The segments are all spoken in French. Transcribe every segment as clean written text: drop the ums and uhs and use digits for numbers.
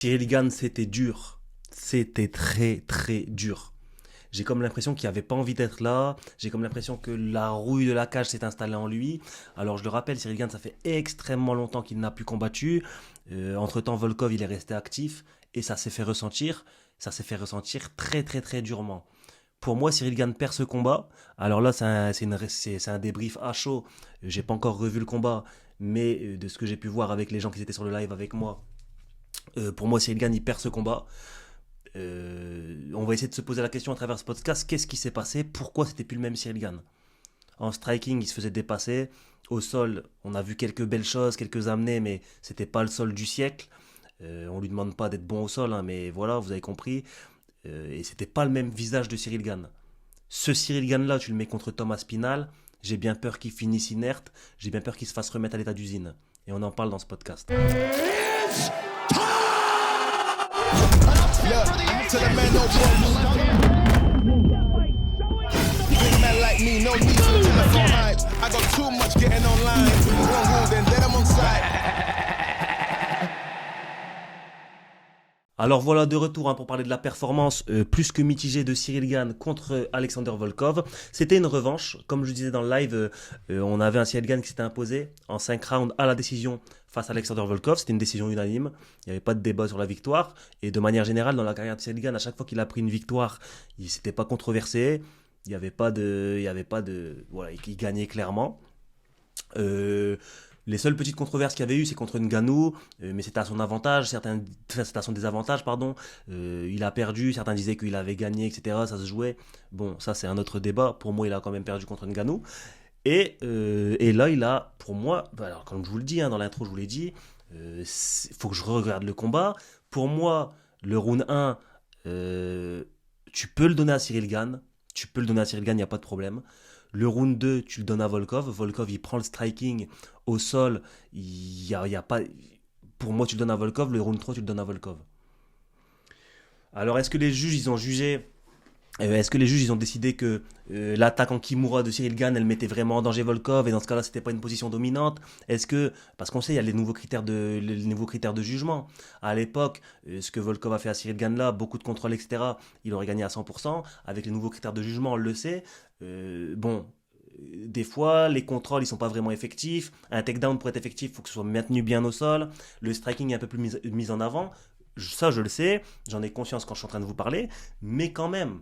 Cyril Gann, c'était dur. C'était très très dur. J'ai comme l'impression qu'il n'avait pas envie d'être là. J'ai comme l'impression que la rouille de la cage s'est installée en lui. Alors je le rappelle, Cyril Gann, ça fait extrêmement longtemps qu'il n'a plus combattu. Entre-temps, Volkov, il est resté actif et ça s'est fait ressentir. Ça s'est fait ressentir très très très durement. Pour moi, Cyril Gann perd ce combat. Alors là, c'est un débrief à chaud. J'ai pas encore revu le combat, mais de ce que j'ai pu voir avec les gens qui étaient sur le live avec moi, pour moi, Cyril Gann, il perd ce combat. On va essayer de se poser la question à travers ce podcast, qu'est-ce qui s'est passé? Pourquoi c'était plus le même Cyril Gann? En striking, il se faisait dépasser. Au sol, on a vu quelques belles choses, quelques amenés, mais c'était pas le sol du siècle. On lui demande pas d'être bon au sol, hein, mais voilà, vous avez compris. Et c'était pas le même visage de Cyril Gann. Ce Cyril Gann là, tu le mets contre Thomas Pinal, j'ai bien peur qu'il finisse inerte, j'ai bien peur qu'il se fasse remettre à l'état d'usine. Et on en parle dans ce podcast. Look, to the man, no big man like me, no need for the telephone hype. I got too much getting online. One rule, then I'm on side. Alors voilà de retour pour parler de la performance plus que mitigée de Cyril Gann contre Alexander Volkov. C'était une revanche, comme je disais dans le live, on avait un Cyril Gann qui s'était imposé en 5 rounds à la décision face à Alexander Volkov. C'était une décision unanime, il n'y avait pas de débat sur la victoire. Et de manière générale, dans la carrière de Cyril Gann, à chaque fois qu'il a pris une victoire, il ne s'était pas controversé, il n'y avait pas de... Voilà, il gagnait clairement. Les seules petites controverses qu'il y avait eu, c'est contre Ngannou, mais c'était à son avantage, c'était à son désavantage, pardon. Il a perdu, certains disaient qu'il avait gagné, etc. Ça se jouait. Bon, ça c'est un autre débat. Pour moi, il a quand même perdu contre Ngannou. Et là, il a, pour moi, alors comme je vous le dis, hein, dans l'intro, je vous l'ai dit, il faut que je regarde le combat. Pour moi, le round 1, tu peux le donner à Cyril Gann. Tu peux le donner à Cyril Gann, il n'y a pas de problème. Le round 2, tu le donnes à Volkov. Volkov, il prend le striking au sol. Il y a pas... Pour moi, tu le donnes à Volkov. Le round 3, tu le donnes à Volkov. Alors, est-ce que les juges, ils ont jugé... Est-ce que les juges, ils ont décidé que l'attaque en Kimura de Cyril Gann, elle mettait vraiment en danger Volkov et dans ce cas-là, c'était pas une position dominante? Est-ce que... Parce qu'on sait, il y a les nouveaux critères de jugement. À l'époque, ce que Volkov a fait à Cyril Gann là, beaucoup de contrôle, etc., il aurait gagné à 100%. Avec les nouveaux critères de jugement, on le sait. Bon, des fois, les contrôles, ils sont pas vraiment effectifs. Un takedown pour être effectif, il faut que ce soit maintenu bien au sol. Le striking est un peu plus mis en avant. Ça, je le sais. J'en ai conscience quand je suis en train de vous parler. Mais quand même.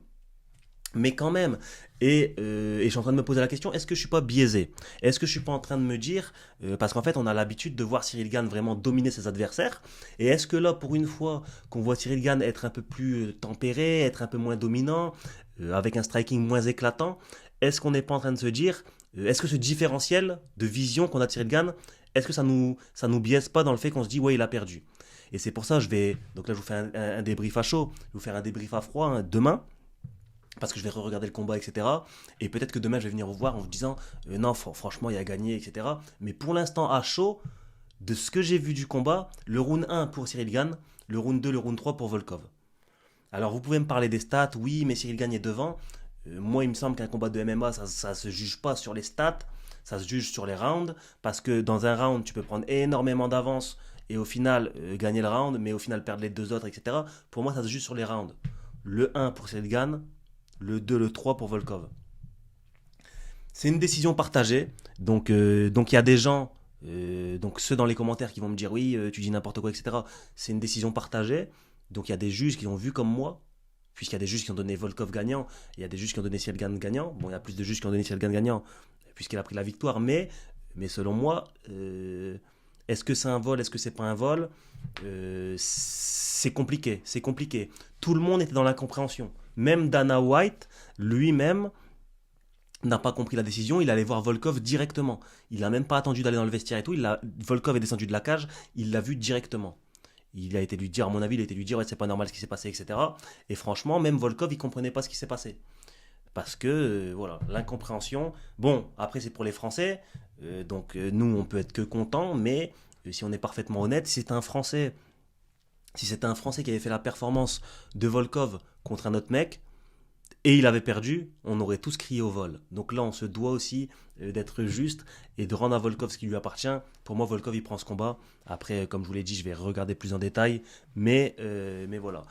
Et je suis en train de me poser la question, est-ce que je suis pas biaisé? Est-ce que je suis pas en train de me dire, parce qu'en fait on a l'habitude de voir Cyril Gann vraiment dominer ses adversaires, et est-ce que là pour une fois qu'on voit Cyril Gann être un peu plus tempéré, être un peu moins dominant, avec un striking moins éclatant, est-ce qu'on n'est pas en train de se dire, est-ce que ce différentiel de vision qu'on a de Cyril Gann, est-ce que ça nous biaise pas dans le fait qu'on se dit ouais il a perdu? Et c'est pour ça donc là je vous fais un débrief à chaud, je vais vous faire un débrief à froid hein, demain, parce que je vais re-regarder le combat, etc. Et peut-être que demain, je vais venir vous voir en vous disant non, franchement, il a gagné, etc. Mais pour l'instant, à chaud, de ce que j'ai vu du combat, le round 1 pour Cyril Gann, le round 2, le round 3 pour Volkov. Alors, vous pouvez me parler des stats, oui, mais Cyril Gann est devant. Moi, il me semble qu'un combat de MMA, ça se juge pas sur les stats, ça se juge sur les rounds, parce que dans un round, tu peux prendre énormément d'avance et au final gagner le round, mais au final perdre les deux autres, etc. Pour moi, ça se juge sur les rounds. Le 1 pour Cyril Gann, le 2, le 3 pour Volkov. C'est une décision partagée. Donc il y a des gens, donc ceux dans les commentaires qui vont me dire oui, tu dis n'importe quoi, etc. C'est une décision partagée. Donc il y a des juges qui ont vu comme moi, puisqu'il y a des juges qui ont donné Volkov gagnant, et il y a des juges qui ont donné Cyril Gann gagnant. Bon, il y a plus de juges qui ont donné Cyril Gann gagnant, puisqu'il a pris la victoire. Mais selon moi, est-ce que c'est un vol, est-ce que c'est pas un vol? C'est compliqué, c'est compliqué. Tout le monde était dans l'incompréhension. Même Dana White, lui-même, n'a pas compris la décision. Il allait voir Volkov directement. Il n'a même pas attendu d'aller dans le vestiaire et tout. Volkov est descendu de la cage, il l'a vu directement. Il a été lui dire, à mon avis, il a été lui dire, ouais, c'est pas normal ce qui s'est passé, etc. Et franchement, même Volkov, il comprenait pas ce qui s'est passé. Parce que, voilà, l'incompréhension. Bon, après, c'est pour les Français. Donc, nous, on peut être que contents, mais si on est parfaitement honnête, si c'était un Français qui avait fait la performance de Volkov contre un autre mec, et il avait perdu, on aurait tous crié au vol. Donc là, on se doit aussi d'être juste et de rendre à Volkov ce qui lui appartient. Pour moi, Volkov, il prend ce combat. Après, comme je vous l'ai dit, je vais regarder plus en détail. Mais voilà.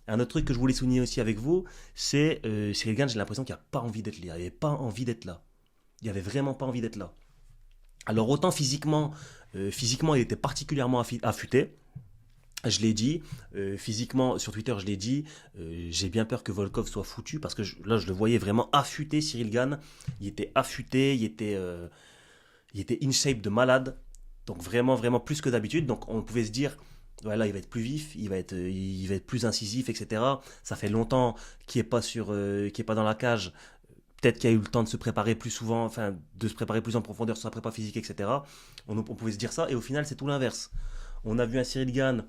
Un autre truc que je voulais souligner aussi avec vous, c'est Cyril Gane, j'ai l'impression qu'il n'a pas envie d'être là. Il n'avait pas envie d'être là. Il n'avait vraiment pas envie d'être là. Alors autant physiquement, il était particulièrement affûté. Je l'ai dit, physiquement, sur Twitter, je l'ai dit, j'ai bien peur que Volkov soit foutu, parce que là, je le voyais vraiment affûté, Cyril Gane. Il était affûté, il était in shape de malade, donc vraiment, vraiment plus que d'habitude. Donc on pouvait se dire, voilà, il va être plus vif, il va être plus incisif, etc. Ça fait longtemps qu'il n'est pas, qu'il est pas dans la cage. Peut-être qu'il a eu le temps de se préparer plus souvent, enfin, de se préparer plus en profondeur sur sa prépa physique, etc. On pouvait se dire ça, et au final, c'est tout l'inverse. On a vu un Cyril Gane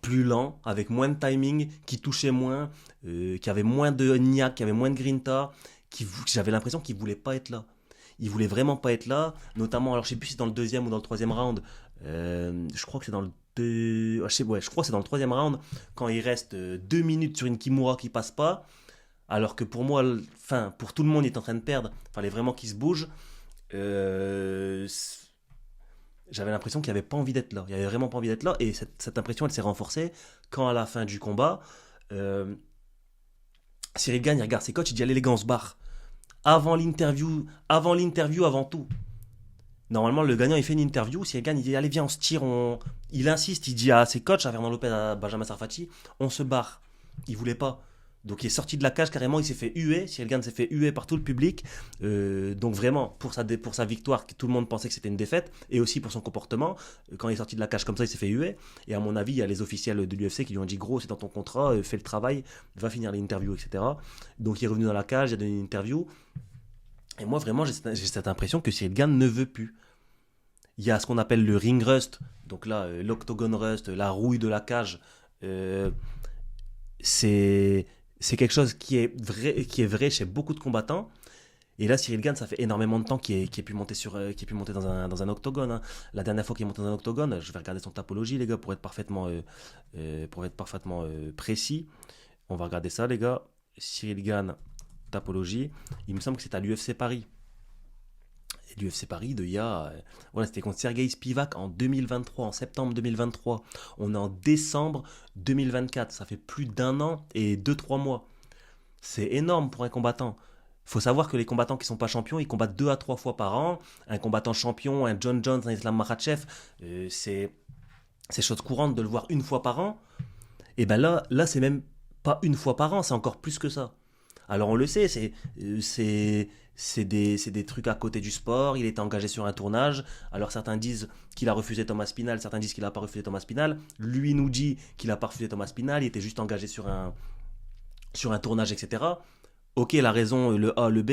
plus lent, avec moins de timing, qui touchait moins, qui avait moins de niaque, qui avait moins de grinta, j'avais l'impression qu'il voulait pas être là. Il voulait vraiment pas être là, notamment, alors je sais plus si c'est dans le deuxième ou dans le troisième round, je crois que c'est dans le je crois que c'est dans le troisième round, quand il reste 2 minutes sur une Kimura qui passe pas, alors que pour moi, enfin, pour tout le monde, il est en train de perdre, il fallait vraiment qu'il se bouge. J'avais l'impression qu'il n'avait pas envie d'être là. Il avait vraiment pas envie d'être là. Et cette impression, elle s'est renforcée quand, à la fin du combat, Cyril Gane, il regarde ses coachs, il dit allez les gars, on se barre. Avant l'interview, avant tout. Normalement, le gagnant, il fait une interview. Cyril Gane, il dit allez, viens, on se tire. Il insiste, il dit à ses coachs, à Fernand Lopez, à Benjamin Sarfati, on se barre. Il voulait pas. Donc il est sorti de la cage carrément, il s'est fait huer. Cyril Gane s'est fait huer par tout le public. Donc vraiment, pour sa victoire, tout le monde pensait que c'était une défaite. Et aussi pour son comportement. Quand il est sorti de la cage comme ça, il s'est fait huer. Et à mon avis, il y a les officiels de l'UFC qui lui ont dit gros, c'est dans ton contrat, fais le travail, va finir l'interview, etc. Donc il est revenu dans la cage, il a donné une interview. Et moi vraiment, j'ai cette impression que Cyril Gane ne veut plus. Il y a ce qu'on appelle le ring rust. Donc là, l'octogone rust, la rouille de la cage. C'est quelque chose qui est vrai chez beaucoup de combattants. Et là, Cyril Gane, ça fait énormément de temps qu'il est pu monter dans un octogone. Hein. La dernière fois qu'il est monté dans un octogone, je vais regarder son tapologie, les gars, pour être parfaitement précis. On va regarder ça, les gars. Cyril Gane, tapologie. Il me semble que c'est à l'UFC Paris. Et l'UFC Paris, voilà, c'était contre Sergei Spivak en 2023, en septembre 2023. On est en décembre 2024. Ça fait plus d'1 an et 2-3 mois. C'est énorme pour un combattant. Il faut savoir que les combattants qui ne sont pas champions, ils combattent 2 à 3 fois par an. Un combattant champion, un John Jones, un Islam Makhachev, c'est chose courante de le voir une fois par an. Et ben là, c'est même pas une fois par an, c'est encore plus que ça. Alors on le sait, c'est des trucs à côté du sport. Il était engagé sur un tournage. Alors certains disent qu'il a refusé Thomas Spinal, certains disent qu'il n'a pas refusé Thomas Spinal. Lui nous dit qu'il n'a pas refusé Thomas Spinal, il était juste engagé sur un tournage, etc. Ok, la raison, le A, le B,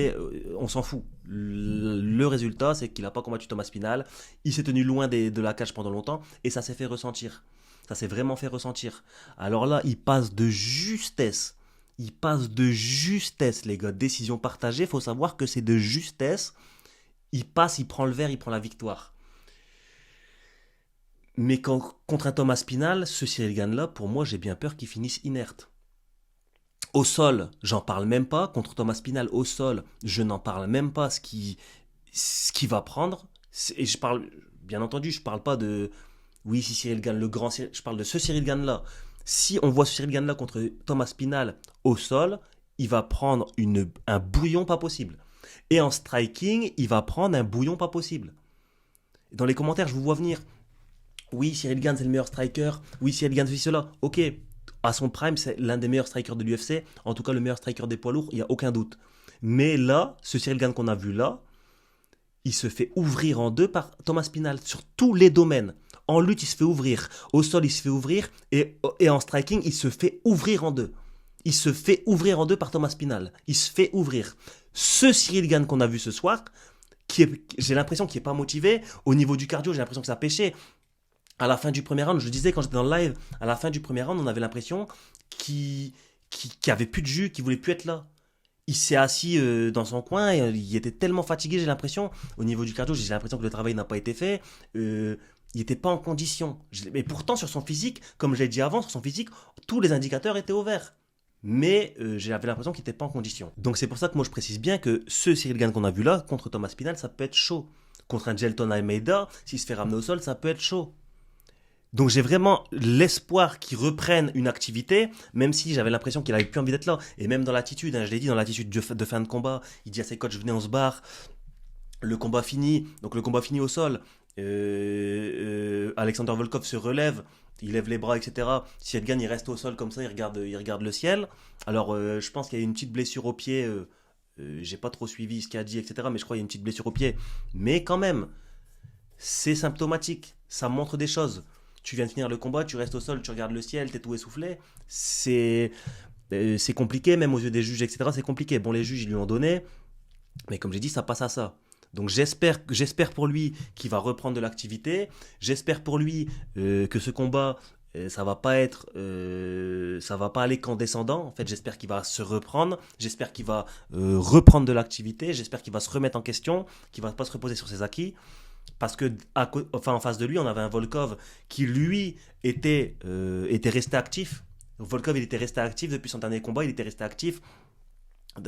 on s'en fout. Le résultat, c'est qu'il n'a pas combattu Thomas Spinal. Il s'est tenu loin de la cage pendant longtemps et ça s'est fait ressentir. Ça s'est vraiment fait ressentir. Alors là, il passe de justesse. Les gars. Décision partagée, il faut savoir que c'est de justesse. Il passe, il prend le verre, il prend la victoire. Mais contre un Thomas Spinal, ce Cyril Gane-là, pour moi, j'ai bien peur qu'il finisse inerte. Au sol, j'en parle même pas. Contre Thomas Spinal, au sol, je n'en parle même pas. Ce qui va prendre. Et je parle, bien entendu, je parle pas de. Oui, si Cyril Gane, le grand Cyril, je parle de ce Cyril Gane-là. Si on voit ce Cyril Gane-là contre Thomas Spinal au sol, il va prendre un bouillon pas possible. Et en striking, il va prendre un bouillon pas possible. Dans les commentaires, je vous vois venir. Oui, Cyril Gane, c'est le meilleur striker. Oui, Cyril Gane, c'est cela. Ok. À son prime, c'est l'un des meilleurs strikers de l'UFC, en tout cas le meilleur striker des poids lourds, il n'y a aucun doute. Mais là, ce Cyril Gane qu'on a vu là, il se fait ouvrir en deux par Thomas Spinal sur tous les domaines. En lutte, il se fait ouvrir. Au sol, il se fait ouvrir. Et en striking, il se fait ouvrir en deux. Il se fait ouvrir en deux par Thomas Spinal. Il se fait ouvrir. Ce Cyril Gane qu'on a vu ce soir, j'ai l'impression qu'il n'est pas motivé. Au niveau du cardio, j'ai l'impression que ça pêchait. À la fin du premier round, je le disais quand j'étais dans le live, à la fin du premier round, on avait l'impression qu'il avait plus de jus, qu'il voulait plus être là. Il s'est assis dans son coin, et il était tellement fatigué, j'ai l'impression. Au niveau du cardio, j'ai l'impression que le travail n'a pas été fait. Il n'était pas en condition. Mais pourtant, sur son physique, comme je l'ai dit avant, sur son physique, tous les indicateurs étaient au vert. mais j'avais l'impression qu'il n'était pas en condition. Donc c'est pour ça que moi je précise bien que ce Cyril Gane qu'on a vu là, contre Thomas Spinal, ça peut être chaud. Contre un Jelton Almeida, s'il se fait ramener au sol, ça peut être chaud. Donc j'ai vraiment l'espoir qu'il reprenne une activité, même si j'avais l'impression qu'il avait plus envie d'être là. Et même dans l'attitude, hein, je l'ai dit, dans l'attitude de fin de combat, il dit à ses coachs, venez on se barre, le combat fini, donc le combat fini au sol, Alexander Volkov se relève, il lève les bras, etc. Si Edgan il reste au sol comme ça, il regarde le ciel. Alors je pense qu'il y a une petite blessure au pied, j'ai pas trop suivi ce qu'il a dit, etc. Mais je crois qu'il y a une petite blessure au pied. Mais quand même, c'est symptomatique, ça montre des choses. Tu viens de finir le combat, tu restes au sol, tu regardes le ciel, t'es tout essoufflé. C'est compliqué, même aux yeux des juges, etc. C'est compliqué. Bon, les juges, ils lui ont donné, mais comme j'ai dit, ça passe à ça. Donc j'espère pour lui qu'il va reprendre de l'activité. J'espère pour lui que ce combat, ça va pas aller qu'en descendant. En fait, j'espère qu'il va se reprendre. J'espère qu'il va reprendre de l'activité. J'espère qu'il va se remettre en question, qu'il va pas se reposer sur ses acquis. Parce que, en face de lui, on avait un Volkov qui, lui, était resté actif. Volkov, il était resté actif depuis son dernier combat, il était resté actif.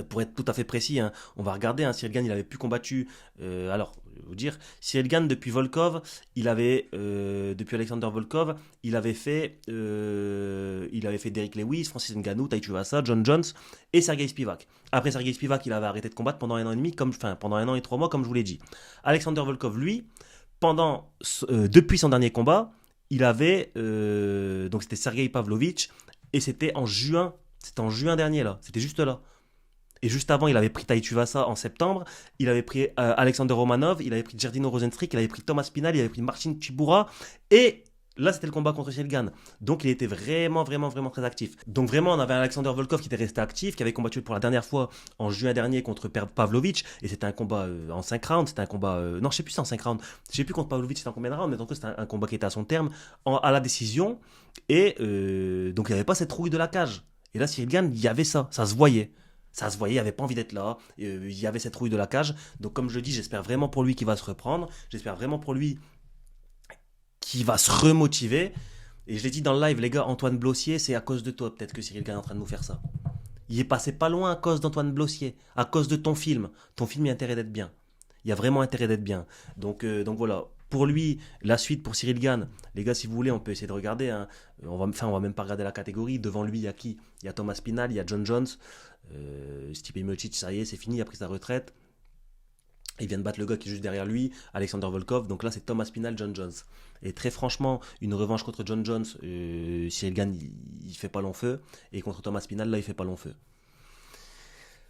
Pour être tout à fait précis, hein, on va regarder, hein, Cyril Gane, il avait plus combattu. Alors, je vais vous dire, Cyril Gane, depuis Volkov, depuis Alexander Volkov, il avait fait Derrick Lewis, Francis Ngannou, Tai Tuivasa, John Jones et Sergei Spivak. Après Sergei Spivak, il avait arrêté de combattre pendant 1 an et demi, pendant 1 an et 3 mois, comme je vous l'ai dit. Alexander Volkov, lui, depuis son dernier combat, donc c'était Sergei Pavlovich, et c'était en juin dernier, là, c'était juste là. Et juste avant, il avait pris Tai Tuivasa en septembre, il avait pris Alexander Romanov, il avait pris Giardino Rosenstruck, il avait pris Thomas Spinal, il avait pris Marcin Tybura, et là, c'était le combat contre Cyril Gane. Donc, il était vraiment, vraiment, vraiment très actif. Donc, vraiment, on avait Alexander Volkov qui était resté actif, qui avait combattu pour la dernière fois en juin dernier contre Pavlovich, et c'était un combat en 5 rounds, c'était un combat... non, je sais plus si c'est en 5 rounds, je sais plus contre Pavlovich c'était en combien de rounds, mais en tout cas, c'était un combat qui était à son terme, à la décision, et donc, il n'y avait pas cette rouille de la cage. Et là, Cyril Gane, il y avait ça se voyait. Ça se voyait, il n'avait pas envie d'être là, il y avait cette rouille de la cage. Donc comme je le dis, j'espère vraiment pour lui qu'il va se reprendre, j'espère vraiment pour lui qu'il va se remotiver. Et je l'ai dit dans le live, les gars, Antoine Blossier, c'est à cause de toi peut-être que Cyril Gane est en train de nous faire ça. Il est passé pas loin à cause d'Antoine Blossier, à cause de ton film. Ton film, il y a intérêt d'être bien. Il y a vraiment intérêt d'être bien. Donc voilà. Pour lui, la suite pour Cyril Gane, les gars, si vous voulez, on peut essayer de regarder. Hein. On va même pas regarder la catégorie. Devant lui, il y a qui? Il y a Thomas Spinal, il y a John Jones. Stipe Miocic, ça y est, c'est fini, il a pris sa retraite. Il vient de battre le gars qui est juste derrière lui, Alexander Volkov. Donc là, c'est Thomas Spinal, John Jones. Et très franchement, une revanche contre John Jones, Cyril Gane, il fait pas long feu. Et contre Thomas Spinal, là, il fait pas long feu.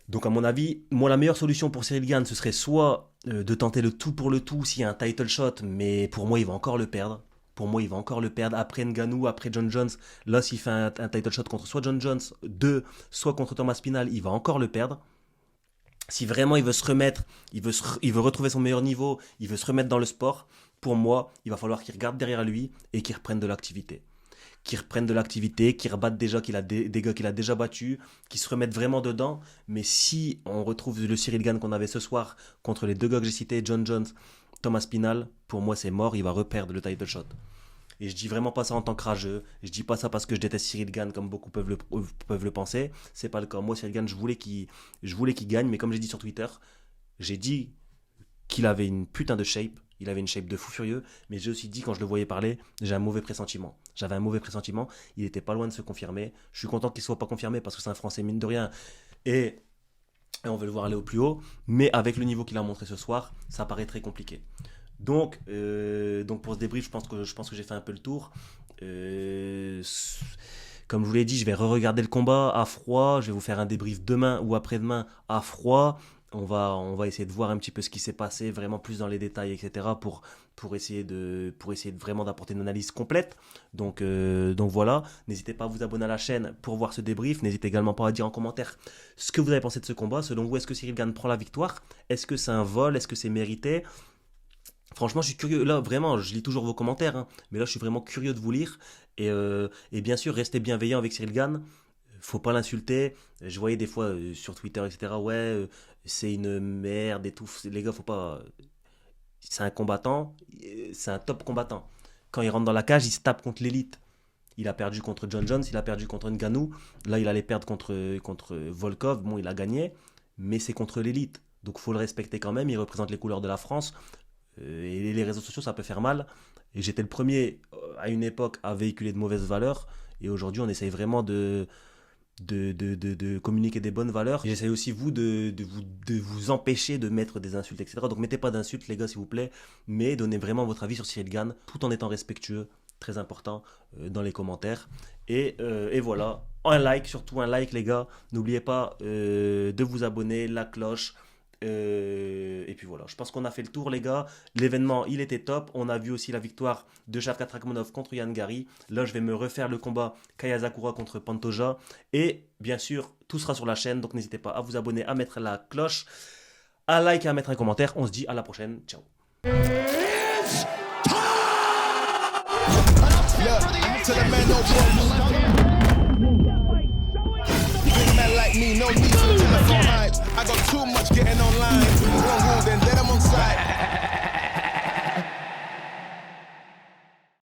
Donc à mon avis, moi la meilleure solution pour Cyril Gane, ce serait soit de tenter le tout pour le tout s'il y a un title shot, mais pour moi il va encore le perdre. Pour moi il va encore le perdre après Ngannou, après John Jones. Là s'il fait un title shot contre soit John Jones 2, soit contre Thomas Spinal, il va encore le perdre. Si vraiment il veut se remettre, il veut retrouver son meilleur niveau, il veut se remettre dans le sport, pour moi il va falloir qu'il regarde derrière lui et qu'il reprenne de l'activité. Qui reprennent de l'activité, qui rebattent déjà des gars qu'il a déjà battus, qui se remettent vraiment dedans. Mais si on retrouve le Cyril Gane qu'on avait ce soir contre les deux gars que j'ai cités, John Jones, Thomas Spinal, pour moi c'est mort, il va reperdre le title shot. Et je dis vraiment pas ça en tant que rageux, je dis pas ça parce que je déteste Cyril Gane comme beaucoup peuvent le penser, c'est pas le cas. Moi Cyril Gane, je voulais qu'il gagne, mais comme j'ai dit sur Twitter, j'ai dit qu'il avait une putain de shape. Il avait une shape de fou furieux, mais j'ai aussi dit quand je le voyais parler, j'avais un mauvais pressentiment. Il était pas loin de se confirmer. Je suis content qu'il soit pas confirmé parce que c'est un Français mine de rien et on veut le voir aller au plus haut. Mais avec le niveau qu'il a montré ce soir, ça paraît très compliqué. Donc pour ce débrief, je pense que j'ai fait un peu le tour. Comme je vous l'ai dit, je vais re-regarder le combat à froid. Je vais vous faire un débrief demain ou après-demain à froid. On va essayer de voir un petit peu ce qui s'est passé, vraiment plus dans les détails, etc. pour essayer de vraiment d'apporter une analyse complète. Donc voilà, n'hésitez pas à vous abonner à la chaîne pour voir ce débrief. N'hésitez également pas à dire en commentaire ce que vous avez pensé de ce combat. Selon vous, est-ce que Cyril Gane prend la victoire? Est-ce que c'est un vol? Est-ce que c'est mérité? Franchement, je suis curieux. Là, vraiment, je lis toujours vos commentaires, hein, mais là, je suis vraiment curieux de vous lire. Et bien sûr, restez bienveillants avec Cyril Gane. Faut pas l'insulter. Je voyais des fois sur Twitter, etc. Ouais, c'est une merde et tout. Les gars, faut pas. C'est un combattant, c'est un top combattant. Quand il rentre dans la cage, il se tape contre l'élite. Il a perdu contre John Jones, il a perdu contre Ngannou. Là, il allait perdre contre Volkov. Bon, il a gagné, mais c'est contre l'élite. Donc, il faut le respecter quand même. Il représente les couleurs de la France. Et les réseaux sociaux, ça peut faire mal. Et j'étais le premier, à une époque, à véhiculer de mauvaises valeurs. Et aujourd'hui, on essaye vraiment de communiquer des bonnes valeurs. Et j'essaye aussi, vous, de vous empêcher de mettre des insultes, etc. Donc, mettez pas d'insultes, les gars, s'il vous plaît. Mais donnez vraiment votre avis sur Cyril Gane, tout en étant respectueux. Très important dans les commentaires et voilà, un like, surtout un like les gars, n'oubliez pas de vous abonner, la cloche et puis voilà, je pense qu'on a fait le tour les gars, l'événement il était top, on a vu aussi la victoire de Shavkat Rakhmonov contre Yann Gary, là je vais me refaire le combat Kayasakura contre Pantoja et bien sûr tout sera sur la chaîne, donc n'hésitez pas à vous abonner, à mettre la cloche, à like et à mettre un commentaire, on se dit à la prochaine, ciao. To the man, no big man like me, no need for the telephone hype. I got too much getting online.